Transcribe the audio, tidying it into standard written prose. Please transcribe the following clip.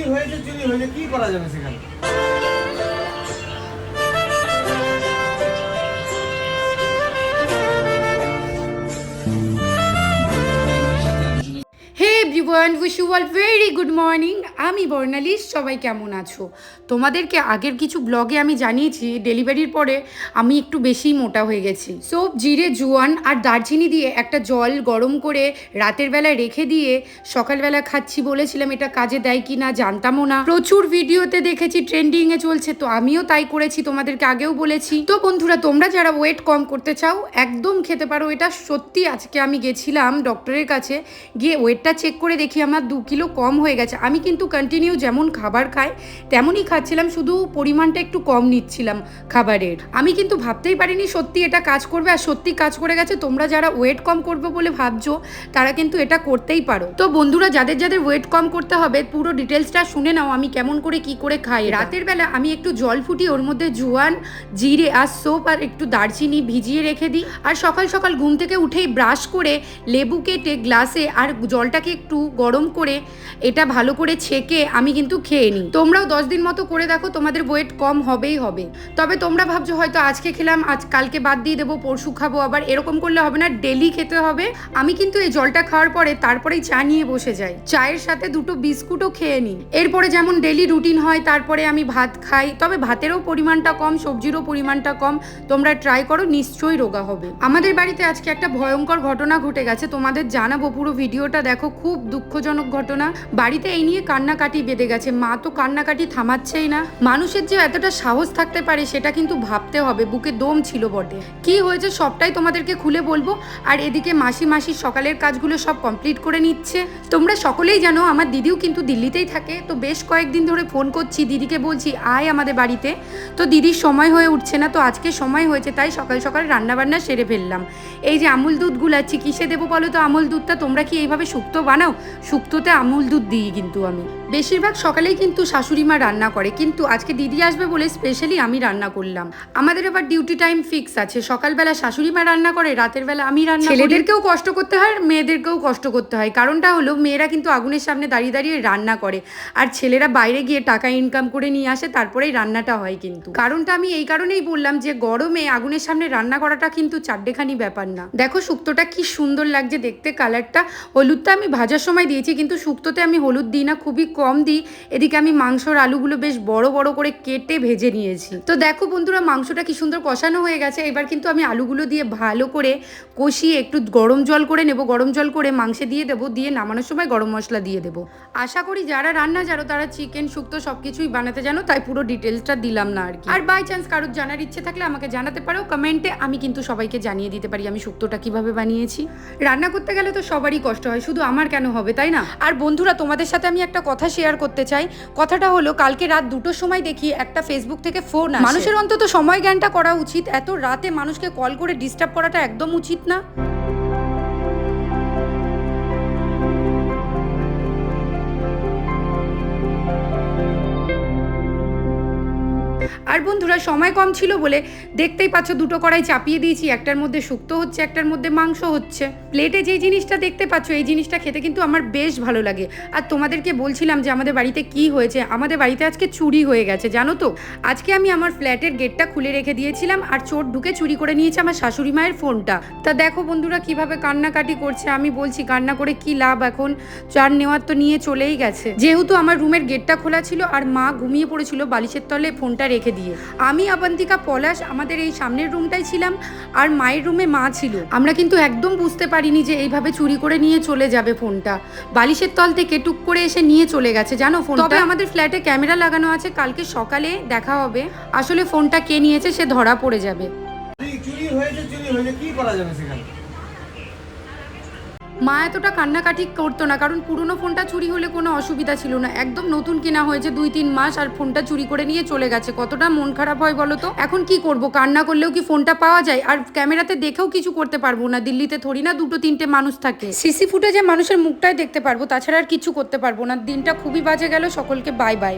চুরি হয়েছে কি করা যাবে সেখানে? Hey everyone, wish you all very good morning. আমি বর্ণালী। সবাই কেমন আছো? তোমাদেরকে আগের কিছু ব্লগে আমি জানিয়েছি ডেলিভারির পরে আমি একটু বেশিই মোটা হয়ে গেছি। সব জিরে, জোয়ান আর দারচিনি দিয়ে একটা জল গরম করে রাতের বেলায় রেখে দিয়ে সকালবেলা খাচ্ছি বলেছিলাম। এটা কাজে দেয় কি না জানতামও না, প্রচুর ভিডিওতে দেখেছি ট্রেন্ডিংয়ে চলছে, তো আমিও তাই করেছি, তোমাদেরকে আগেও বলেছি। তো বন্ধুরা, তোমরা যারা ওয়েট কম করতে চাও একদম খেতে পারো এটা। সত্যি আজকে আমি গেছিলাম ডক্টরের কাছে, গিয়ে ওয়েটটা চেক করে দেখি আমার 2 কিলো কম হয়ে গেছে। আমি কিন্তু কন্টিনিউ যেমন খাবার খাই তেমনই খাচ্ছিলাম, শুধু পরিমাণটা একটু কম নিচ্ছিলাম খাবারের। আমি কিন্তু ভাবতেই পারিনি সত্যি এটা কাজ করবে, আর সত্যি কাজ করে গেছে। তোমরা যারা ওয়েট কম করবে বলে ভাবছো তারা কিন্তু এটা করতেই পারো। তো বন্ধুরা, যাদের যাদের ওয়েট কম করতে হবে পুরো ডিটেলসটা শুনে নাও আমি কেমন করে কি করে খাই। রাতের বেলা আমি একটু জল ফুটিয়ে ওর মধ্যে জোয়ান, জিরে আর সোপ আর একটু দারচিনি ভিজিয়ে রেখে দিই, আর সকাল সকাল ঘুম থেকে উঠেই ব্রাশ করে লেবু কেটে গ্লাসে আর জলটাকে একটু গরম করে এটা ভালো করে ছেঁকে আমি কিন্তু খেয়ে নিই। তোমরাও 10 দিন মতো করে দেখো, তোমাদের ওয়েট কম হবেই হবে। তবে তোমরা ভাবছো হয়তো আজকে খেলাম আজ কালকে বাদ দিয়ে দেবো, পরশু খাবো আবার, এরকম করলে হবে না, ডেলি খেতে হবে। আমি কিন্তু এই জলটা খাওয়ার পরে তারপরেই চা নিয়ে বসে যাই, চায়ের সাথে 2টো বিস্কুটও খেয়ে নিই। এরপরে যেমন ডেলি রুটিন হয় তারপরে আমি ভাত খাই, তবে ভাতেরও পরিমাণটা কম, সবজিরও পরিমাণটা কম। তোমরা ট্রাই করো, নিশ্চয়ই রোগা হবে। আমাদের বাড়িতে আজকে একটা ভয়ঙ্কর ঘটনা ঘটে গেছে, তোমাদের জানাবো, পুরো ভিডিওটা দেখো। খুব দুঃখজনক ঘটনা। বাড়িতে এই নিয়ে কান্নাকাটি বেঁধে গেছে। মা তো কান্নাকাটি থামাচ্ছেই না। মানুষের যে এতটা সাহস থাকতে পারে সেটা কিন্তু ভাবতে হবে, বুকে দম ছিল বটে। কি হয়েছে সবটাই তোমাদেরকে খুলে বলবো। আর এদিকে মাসি সকালের কাজগুলো সব কমপ্লিট করে নিচ্ছে। তোমরা সকলেই জানো আমার দিদিও কিন্তু দিল্লিতেই থাকে, তো বেশ কয়েকদিন ধরে ফোন করছি দিদিকে, বলছি আয় আমাদের বাড়িতে, তো দিদির সময় হয়ে উঠছে না। তো আজকে সময় হয়েছে, তাই সকাল সকাল রান্নাবান্না সেরে ফেললাম। এই যে আমুল দুধ গুলাচ্ছি, কিসে দেবো বলো তো আমুল দুধটা? তোমরা কি এইভাবে শুক্তো বানাও? শুক্তোতে আমুল দুধ দিই কিন্তু আমি। বেশিরভাগ সকালেই কিন্তু শাশুড়ি মা রান্না করে, কিন্তু আজকে দিদি আসবে বলে স্পেশালি আমি রান্না করলাম। আমাদের আবার ডিউটি টাইম ফিক্স আছে, সকালবেলা শাশুড়ি মা রান্না করে, রাতের বেলা আমি রান্না করি। ছেলেদেরকেও কষ্ট করতে হয়, মেয়েদেরকেও কষ্ট করতে হয়। কারণটা হলো মেয়েরা কিন্তু আগুনের সামনে দাঁড়িয়ে দাঁড়িয়ে রান্না করে, আর ছেলেরা বাইরে গিয়ে টাকা ইনকাম করে নিয়ে আসে, তারপরেই রান্নাটা হয়। কিন্তু কারণটা আমি এই কারণেই বললাম যে গরমে আগুনের সামনে রান্না করাটা কিন্তু চারটেখানি ব্যাপার না। দেখো শুক্তোটা কি সুন্দর লাগছে দেখতে, কালারটা। হলুদটা আমি ভাজার সময় দিয়েছি, কিন্তু শুক্তোতে আমি হলুদ দিই না, খুবই কম দিই। এদিকে আমি মাংসর আলুগুলো বেশ বড় বড় করে কেটে ভেজে নিয়েছি। তো দেখো বন্ধুরা, মাংসটা কি সুন্দর কষানো হয়ে গেছে। এবার কিন্তু আমি আলুগুলো দিয়ে ভালো করে কষিয়ে একটু গরম জল করে নেব। গরম জল করে মাংসে দিয়ে দেবো, দিয়ে নামানোর সময় গরম মশলা দিয়ে দেবো। আশা করি যারা রান্না জানো তারা চিকেন শুক্তো সবকিছুই বানাতে জানো, তাই পুরো ডিটেলসটা দিলাম না আর কি। আর বাই চান্স কারোর জানার ইচ্ছে থাকলে আমাকে জানাতে পারো কমেন্টে, আমি কিন্তু সবাইকে জানিয়ে দিতে পারি আমি শুক্তোটা কিভাবে বানিয়েছি। রান্না করতে গেলে তো সবারই কষ্ট হয়, শুধু আমার কেন হবে, তাই না? আর বন্ধুরা, তোমাদের সাথে আমি একটা কথা শেয়ার করতে চাই। কথাটা হলো, কালকে রাত 2টোর সময় দেখি একটা ফেসবুক থেকে ফোন আসে। মানুষের অন্তত সময় জ্ঞানটা করা উচিত, এত রাতে মানুষকে কল করে ডিস্টার্ব করাটা একদম উচিত না। আর বন্ধুরা, সময় কম ছিল বলে দেখতেই পাচ্ছ 2টো কড়াই চাপিয়ে দিয়েছি, একটার মধ্যে শুক্তো হচ্ছে, একটার মধ্যে মাংস হচ্ছে। প্লেটে যেই জিনিসটা দেখতে পাচ্ছ এই জিনিসটা খেতে কিন্তু আমার বেশ ভালো লাগে। আর তোমাদেরকে বলছিলাম যে আমাদের বাড়িতে কি হয়েছে। আমাদের বাড়িতে আজকে চুরি হয়ে গেছে, জানো তো। আজকে আমি আমার ফ্ল্যাটের গেটটা খুলে রেখে দিয়েছিলাম, আর চোর ঢুকে চুরি করে নিয়েছে আমার শাশুড়ি মায়ের ফোনটা। তা দেখো বন্ধুরা কিভাবে কান্নাকাটি করছে। আমি বলছি কান্না করে কি লাভ, এখন চার নেওয়ার তো নিয়ে চলেই গেছে। যেহেতু আমার রুমের গেটটা খোলা ছিল আর মা ঘুমিয়ে পড়েছিল বালিশের তলে ফোনটা রেখে দিয়ে, আমি আবন্তিকা পলাশ আমাদের এই সামনের রুমটাই ছিলাম, আর মায়ের রুমে মা ছিল। আমরা কিন্তু একদম বুঝতে পারিনি যে এইভাবে চুরি করে নিয়ে চলে যাবে ফোনটা। বালিশের তল থেকে টুক করে এসে নিয়ে চলে গেছে, জানো ফোনটা। তবে আমাদের ফ্ল্যাটে ক্যামেরা লাগানো আছে, কালকে সকালে দেখা হবে আসলে ফোনটা কে নিয়েছে, সে ধরা পড়ে যাবে। চুরি হয়েছে কি করা যাবে সেখানে? মা এতটা কান্নাকাটি করতো না, কারণ পুরনো ফোনটা চুরি হলে কোনো অসুবিধা ছিল না। একদম নতুন কেনা হয়েছে 2-3 মাস, আর ফোনটা চুরি করে নিয়ে চলে গেছে। কতটা মন খারাপ হয় বলো তো। এখন কি করব, কান্না করলেও কি ফোনটা পাওয়া যায়? আর ক্যামেরাতে দেখেও কিছু করতে পারবো না, দিল্লিতে থরি না 2-3টে মানুষ থাকে। সিসি ফুটেজে মানুষের মুখটাই দেখতে পারবো, তাছাড়া আর কিছু করতে পারবো না। দিনটা খুবই বাজে গেল, সকলকে বাই বাই।